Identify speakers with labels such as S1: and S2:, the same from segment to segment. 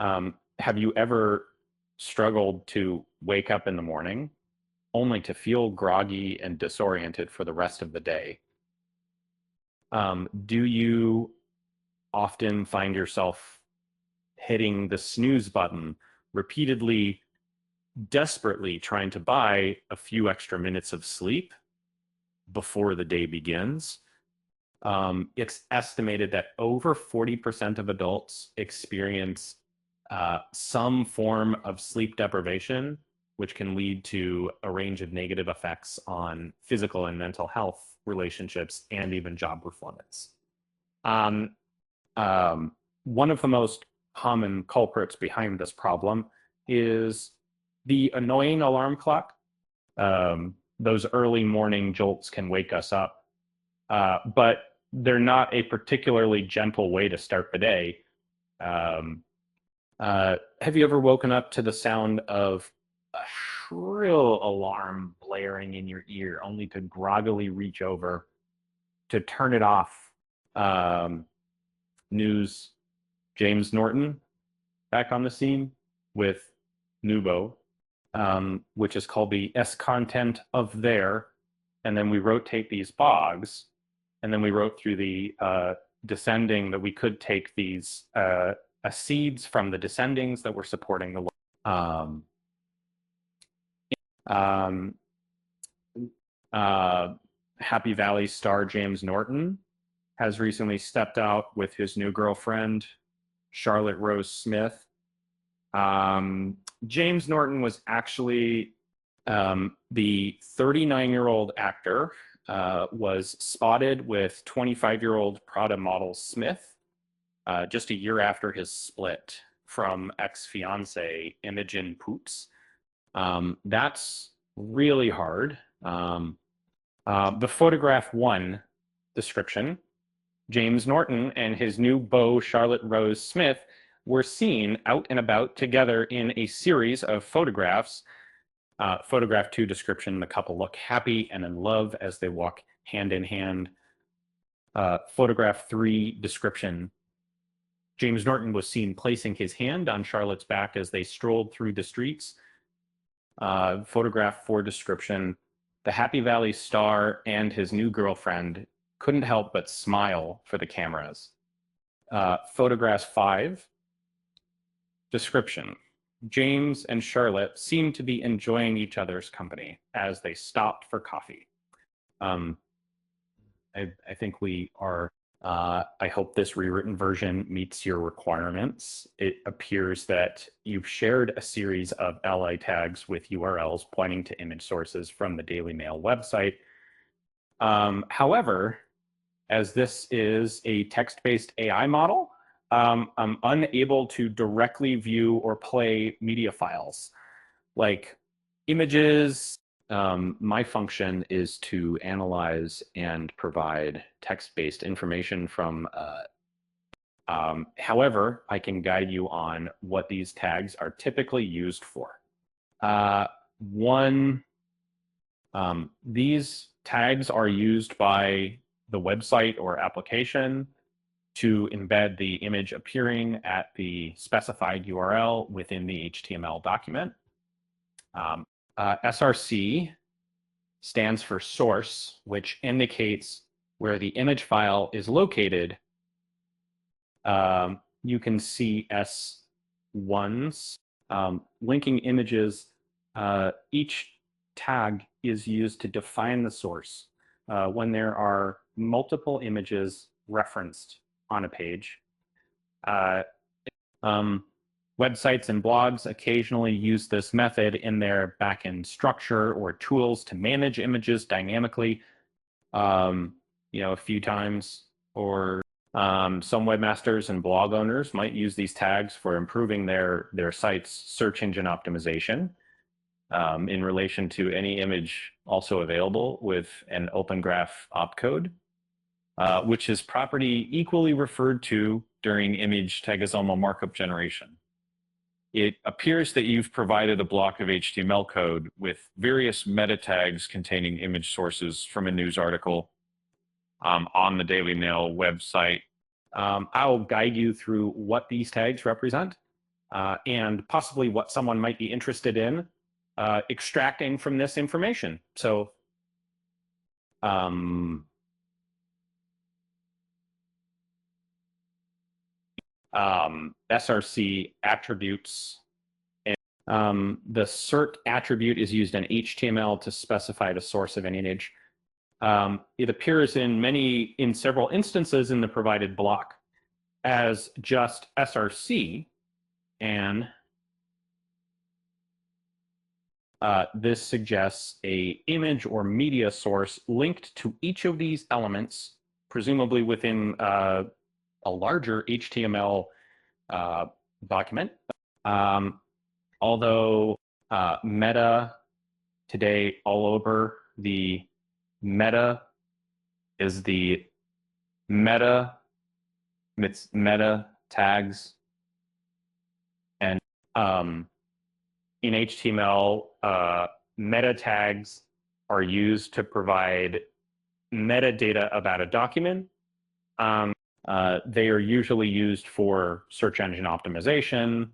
S1: Have you ever struggled to wake up in the morning only to feel groggy and disoriented for the rest of the day? Do you often find yourself hitting the snooze button repeatedly, desperately trying to buy a few extra minutes of sleep before the day begins? It's estimated that over 40% of adults experience some form of sleep deprivation, which can lead to a range of negative effects on physical and mental health, relationships, and even job performance. Um, One of the most common culprits behind this problem is the annoying alarm clock. Those early morning jolts can wake us up, but they're not a particularly gentle way to start the day. Um, have you ever woken up to the sound of a shrill alarm blaring in your ear, only to groggily reach over to turn it off? Um, News: James Norton back on the scene with new beau, which is called the S content of there. And then we rotate these bogs, and then we wrote through the descending that we could take these seeds from the descendings that were supporting the um, um, uh, Happy Valley star James Norton has recently stepped out with his new girlfriend, Charlotte Rose Smith. James Norton was actually the 39-year-old actor was spotted with 25-year-old Prada model Smith just a year after his split from ex-fiance Imogen Poots. That's really hard. The photograph one description: James Norton and his new beau, Charlotte Rose Smith, were seen out and about together in a series of photographs. Photograph two description: the couple look happy and in love as they walk hand in hand. Photograph three description: James Norton was seen placing his hand on Charlotte's back as they strolled through the streets. Photograph four description: the Happy Valley star and his new girlfriend couldn't help but smile for the cameras. Photograph five description: James and Charlotte seemed to be enjoying each other's company as they stopped for coffee. I think we are, I hope this rewritten version meets your requirements. It appears that you've shared a series of ally tags with URLs pointing to image sources from the Daily Mail website. However, as this is a text-based AI model, I'm unable to directly view or play media files like images. My function is to analyze and provide text-based information from, however, I can guide you on what these tags are typically used for. These tags are used by the website or application to embed the image appearing at the specified URL within the HTML document. SRC stands for source, which indicates where the image file is located. You can see S1s, linking images. Each tag is used to define the source. When there are multiple images referenced on a page. Websites and blogs occasionally use this method in their backend structure or tools to manage images dynamically, a few times. Or some webmasters and blog owners might use these tags for improving their site's search engine optimization in relation to any image also available with an Open Graph opcode, which is property equally referred to during image tagosomal markup generation. It appears that you've provided a block of HTML code with various meta tags containing image sources from a news article on the Daily Mail website. I'll guide you through what these tags represent. and possibly what someone might be interested in extracting from this information. So SRC attributes. The cert attribute is used in HTML to specify the source of an image. It appears in several instances in the provided block as just SRC, and this suggests a image or media source linked to each of these elements, presumably within a larger HTML document. Although meta today all over, the meta is the meta, it's meta tags, and in HTML, meta tags are used to provide metadata about a document. They are usually used for search engine optimization,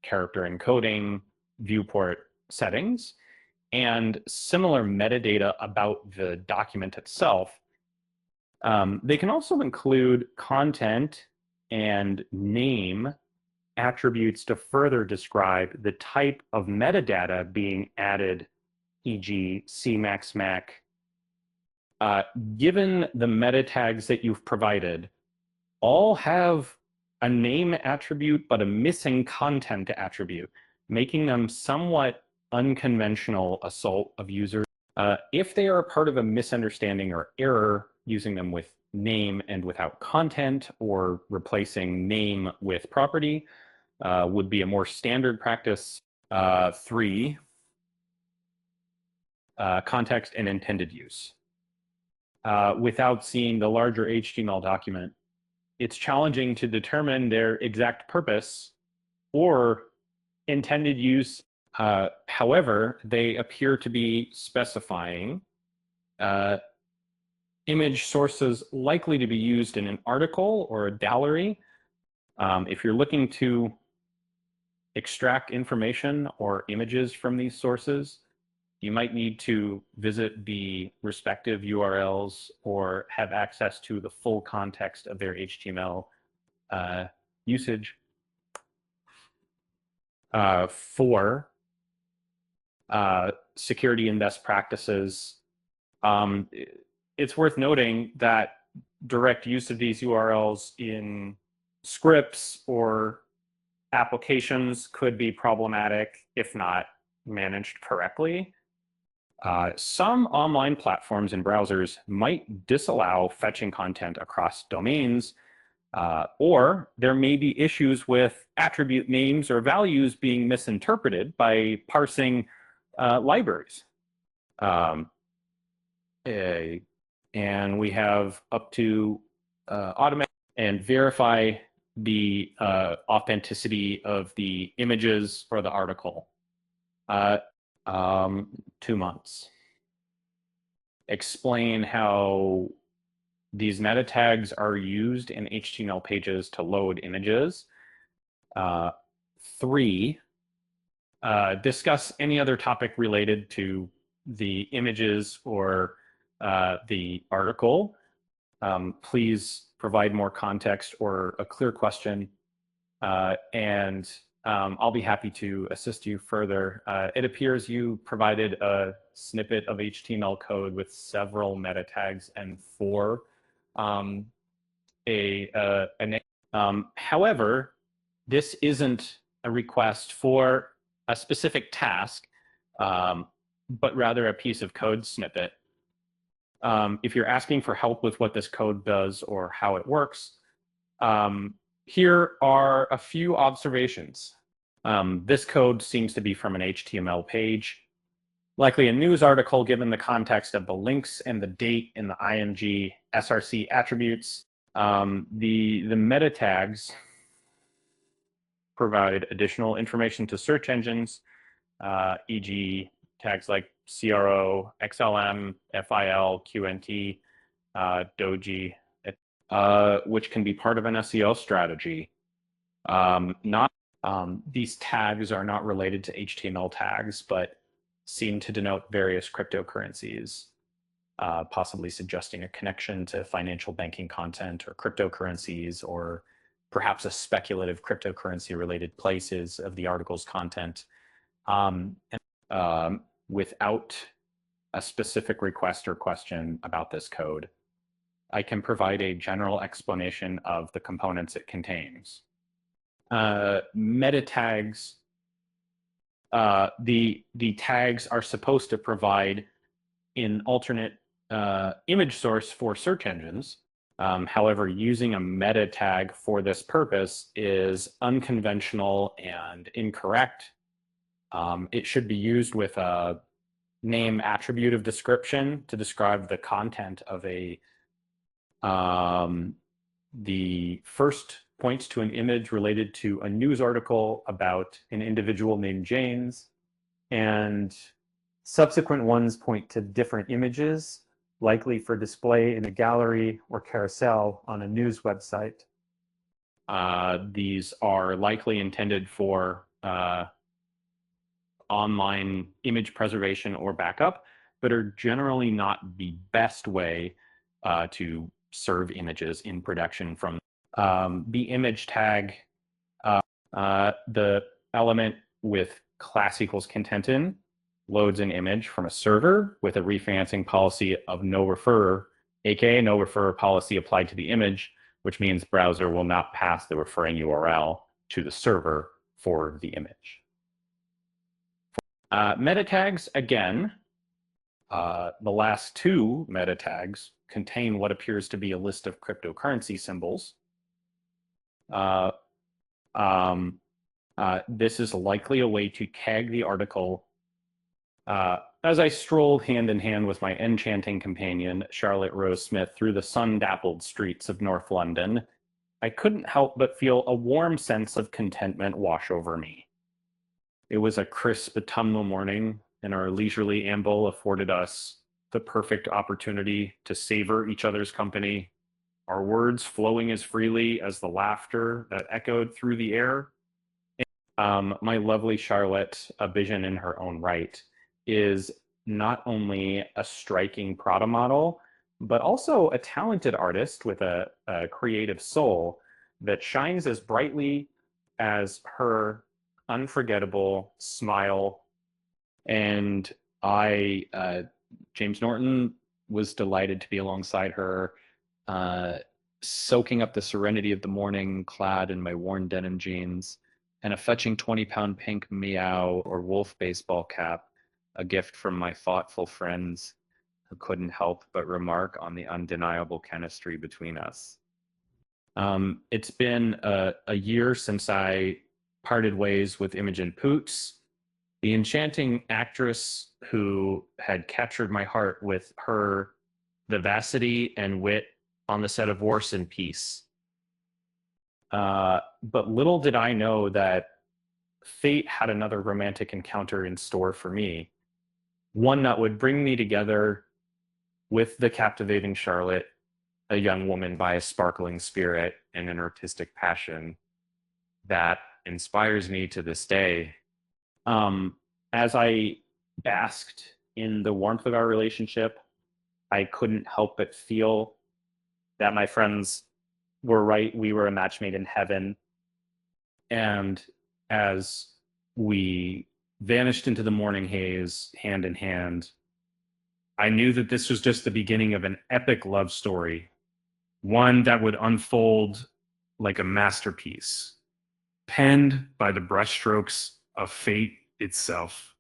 S1: character encoding, viewport settings, and similar metadata about the document itself. They can also include content and name attributes to further describe the type of metadata being added, e.g. CMAX-MAC. Given the meta tags that you've provided, all have a name attribute but a missing content attribute, making them somewhat unconventional assault of users. If they are a part of a misunderstanding or error, using them with name and without content, or replacing name with property, would be a more standard practice. 3, context and intended use. Without seeing the larger HTML document, it's challenging to determine their exact purpose or intended use. However, they appear to be specifying image sources likely to be used in an article or a gallery. If you're looking to extract information or images from these sources, you might need to visit the respective URLs or have access to the full context of their HTML usage. 4, security and best practices. It's worth noting that direct use of these URLs in scripts or applications could be problematic if not managed correctly. Some online platforms and browsers might disallow fetching content across domains, or there may be issues with attribute names or values being misinterpreted by parsing libraries. And we have up to automate and verify the authenticity of the images or the article. 2 months. Explain how these meta tags are used in HTML pages to load images. 3, discuss any other topic related to the images or the article. Please provide more context or a clear question, and I'll be happy to assist you further. It appears you provided a snippet of HTML code with several meta tags and 4 however, this isn't a request for a specific task, but rather a piece of code snippet. If you're asking for help with what this code does or how it works, here are a few observations. This code seems to be from an HTML page, likely a news article given the context of the links and the date in the IMG SRC attributes. The meta tags provide additional information to search engines, e.g. tags like CRO, XLM, FIL, QNT, Doji, which can be part of an SEO strategy. These tags are not related to HTML tags, but seem to denote various cryptocurrencies, possibly suggesting a connection to financial banking content or cryptocurrencies, or perhaps a speculative cryptocurrency related places of the article's content. Without a specific request or question about this code, I can provide a general explanation of the components it contains. Meta tags, the tags are supposed to provide an alternate image source for search engines. However, using a meta tag for this purpose is unconventional and incorrect. It should be used with a name attribute of description to describe the content of a the first points to an image related to a news article about an individual named James, and subsequent ones point to different images, likely for display in a gallery or carousel on a news website. These are likely intended for online image preservation or backup, but are generally not the best way to serve images in production from the image tag. The element with class equals content in loads an image from a server with a referencing policy of no referrer, aka no referrer policy applied to the image, which means browser will not pass the referring URL to the server for the image. Meta tags, again, the last two meta tags contain what appears to be a list of cryptocurrency symbols. This is likely a way to tag the article. As I strolled hand in hand with my enchanting companion, Charlotte Rose Smith, through the sun-dappled streets of North London, I couldn't help but feel a warm sense of contentment wash over me. It was a crisp autumnal morning, and our leisurely amble afforded us the perfect opportunity to savor each other's company, our words flowing as freely as the laughter that echoed through the air. My lovely Charlotte, a vision in her own right, is not only a striking Prada model, but also a talented artist with a creative soul that shines as brightly as her unforgettable smile. And James Norton, was delighted to be alongside her, soaking up the serenity of the morning, clad in my worn denim jeans and a fetching 20-pound pink meow or wolf baseball cap, a gift from my thoughtful friends who couldn't help but remark on the undeniable chemistry between us. It's been a year since I parted ways with Imogen Poots, the enchanting actress who had captured my heart with her vivacity and wit on the set of War and Peace. But little did I know that fate had another romantic encounter in store for me, one that would bring me together with the captivating Charlotte, a young woman by a sparkling spirit and an artistic passion that inspires me to this day. As I basked in the warmth of our relationship, I couldn't help but feel that my friends were right. We were a match made in heaven. And as we vanished into the morning haze, hand in hand, I knew that this was just the beginning of an epic love story, one that would unfold like a masterpiece, penned by the brushstrokes of fate itself.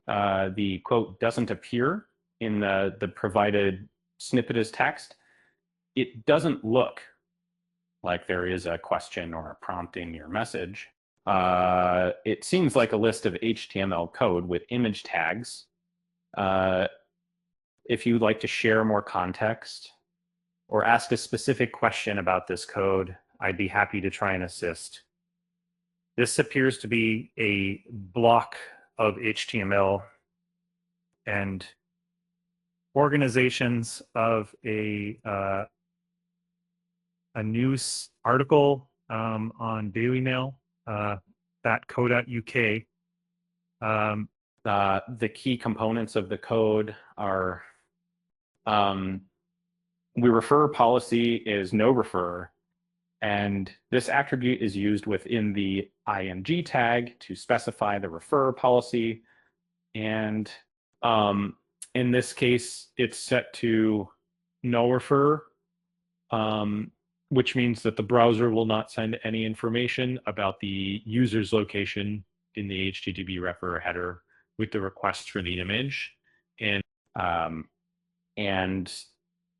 S1: The quote doesn't appear in the provided snippet as text. It doesn't look like there is a question or a prompt in your message. It seems like a list of HTML code with image tags. If you'd like to share more context or ask a specific question about this code, I'd be happy to try and assist. This appears to be a block of HTML and organizations of a news article
S2: on Daily Mail, .co.uk.
S1: The key components of the code are we refer policy is no refer, and this attribute is used within the img tag to specify the refer policy. And in this case, it's set to no refer, which means that the browser will not send any information about the user's location in the HTTP refer header with the request for the image. Um, and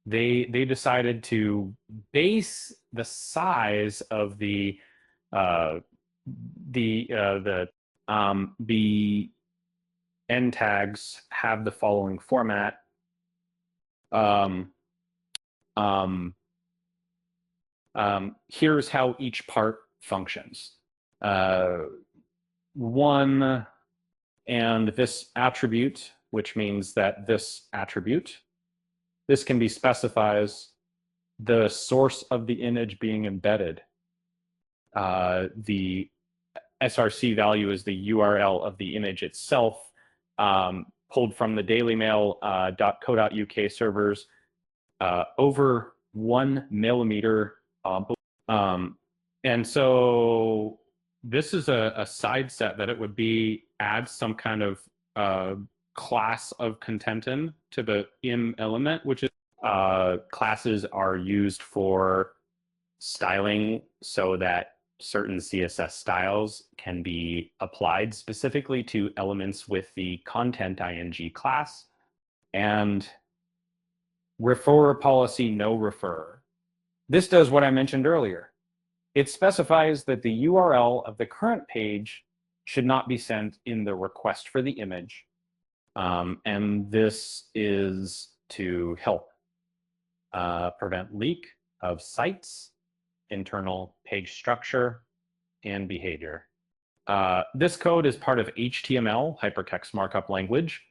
S1: they decided to base the size of the end tags have the following format. Here's how each part functions. One, and this attribute, which means that this attribute, this can be specified as the source of the image being embedded. The src value is the URL of the image itself, pulled from the dailymail.co.uk servers, over 1 millimeter. And so this is a side set that it would be add some kind of class of contentin to the im element, which is classes are used for styling so that certain CSS styles can be applied specifically to elements with the content ing class. And refer policy no refer. This does what I mentioned earlier. It specifies that the URL of the current page should not be sent in the request for the image. And this is to help prevent leak of sites, internal page structure, and behavior. This code is part of HTML, hypertext markup language,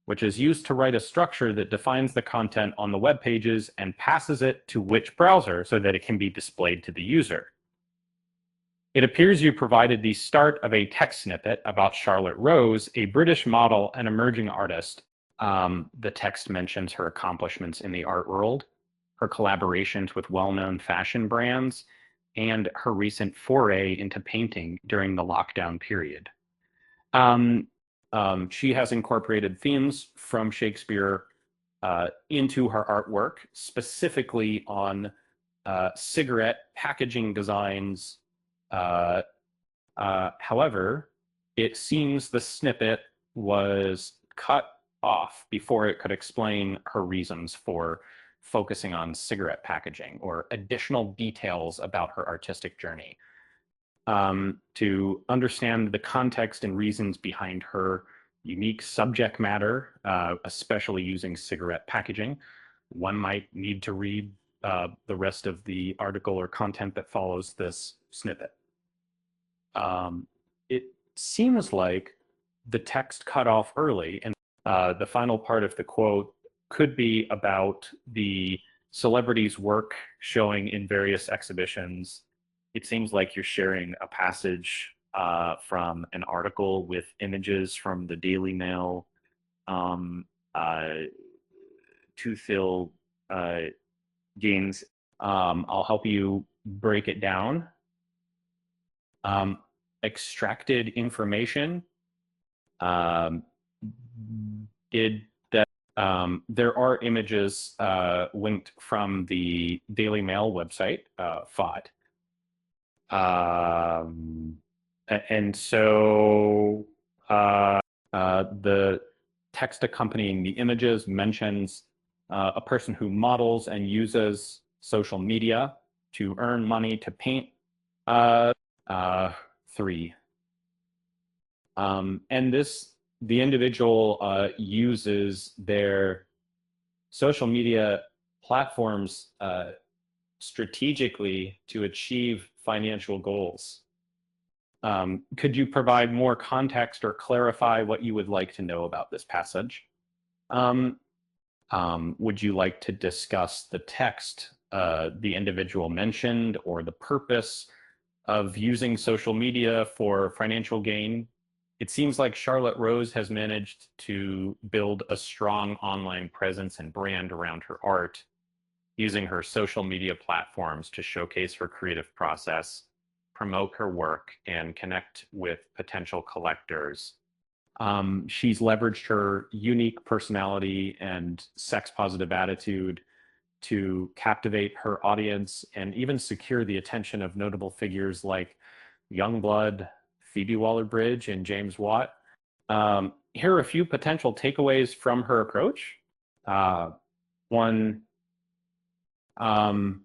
S1: which is used to write a structure that defines the content on the web pages and passes it to which browser so that it can be displayed to the user. It appears you provided the start of a text snippet about Charlotte Rose, a British model and emerging artist. The text mentions her accomplishments in the art world, her collaborations with well-known fashion brands, and her recent foray into painting during the lockdown period. She has incorporated themes from Shakespeare into her artwork, specifically on cigarette packaging designs. However, it seems the snippet was cut off before it could explain her reasons for focusing on cigarette packaging or additional details about her artistic journey. To understand the context and reasons behind her unique subject matter, especially using cigarette packaging, one might need to read the rest of the article or content that follows this snippet. It seems like the text cut off early, and the final part of the quote could be about the celebrity's work showing in various exhibitions. It seems like you're sharing a passage from an article with images from the Daily Mail to fill gains. I'll help you break it down. Extracted information. There are images linked from the Daily Mail website, FOT. And so the text accompanying the images mentions a person who models and uses social media to earn money to paint. 3. And the individual uses their social media platforms strategically to achieve financial goals. Could you provide more context or clarify what you would like to know about this passage? Would you like to discuss the text the individual mentioned or the purpose of using social media for financial gain, it seems like Charlotte Rose has managed to build a strong online presence and brand around her art, using her social media platforms to showcase her creative process, promote her work, and connect with potential collectors. She's leveraged her unique personality and sex positive attitude to captivate her audience and even secure the attention of notable figures like Youngblood, Phoebe Waller-Bridge, and James Watt. Here are a few potential takeaways from her approach. One, um,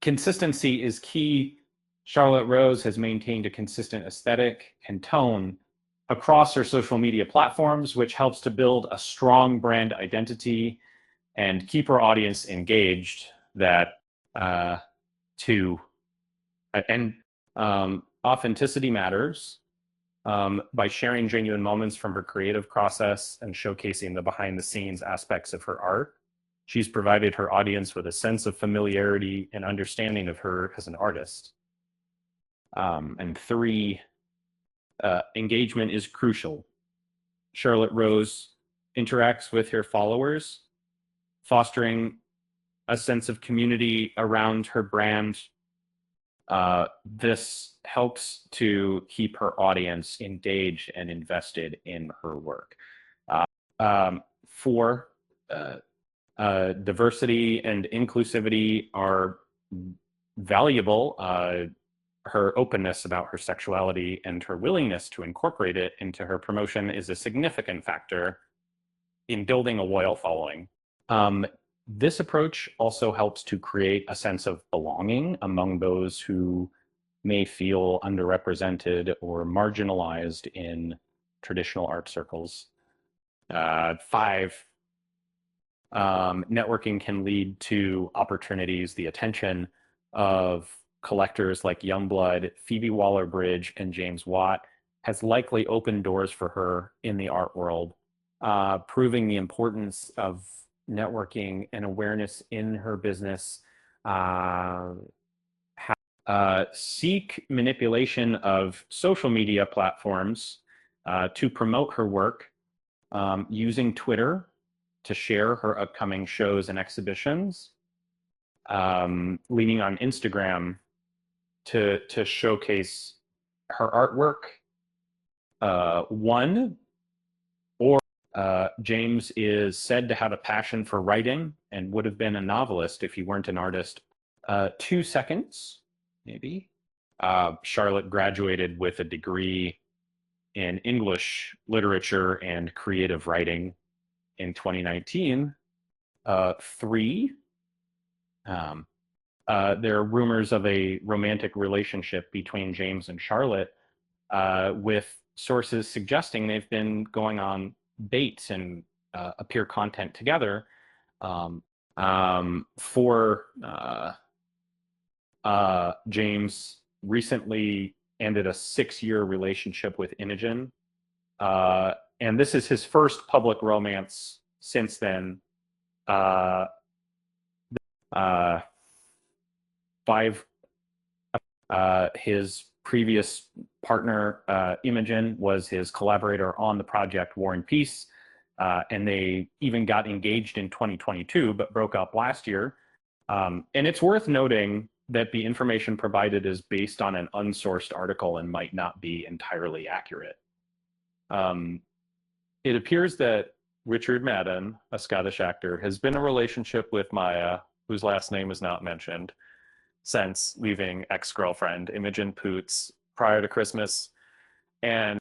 S1: consistency is key. Charlotte Rose has maintained a consistent aesthetic and tone across her social media platforms, which helps to build a strong brand identity and keep her audience engaged. That to and authenticity matters. By sharing genuine moments from her creative process and showcasing the behind the scenes aspects of her art, she's provided her audience with a sense of familiarity and understanding of her as an artist. And three, engagement is crucial. Charlotte Rose interacts with her followers, fostering a sense of community around her brand. This helps to keep her audience engaged and invested in her work. Four, diversity and inclusivity are valuable. Her openness about her sexuality and her willingness to incorporate it into her promotion is a significant factor in building a loyal following. This approach also helps to create a sense of belonging among those who may feel underrepresented or marginalized in traditional art circles. Five, networking can lead to opportunities. The attention of collectors like Youngblood, Phoebe Waller-Bridge, and James Watt has likely opened doors for her in the art world, proving the importance of networking and awareness in her business. Seek manipulation of social media platforms to promote her work, using Twitter to share her upcoming shows and exhibitions, leaning on Instagram to showcase her artwork. One, or James is said to have a passion for writing and would have been a novelist if he weren't an artist. 2 seconds, maybe. Charlotte graduated with a degree in English literature and creative writing in 2019. Three, there are rumors of a romantic relationship between James and Charlotte, with sources suggesting they've been going on dates and appear content together. For James recently ended a 6-year relationship with Imogen, and this is his first public romance since then. Five, his previous partner, Imogen, was his collaborator on the project War and Peace, and they even got engaged in 2022, but broke up last year. And it's worth noting that the information provided is based on an unsourced article and might not be entirely accurate. It appears that Richard Madden, a Scottish actor, has been in a relationship with Maya, whose last name is not mentioned, since leaving ex-girlfriend Imogen Poots prior to Christmas. And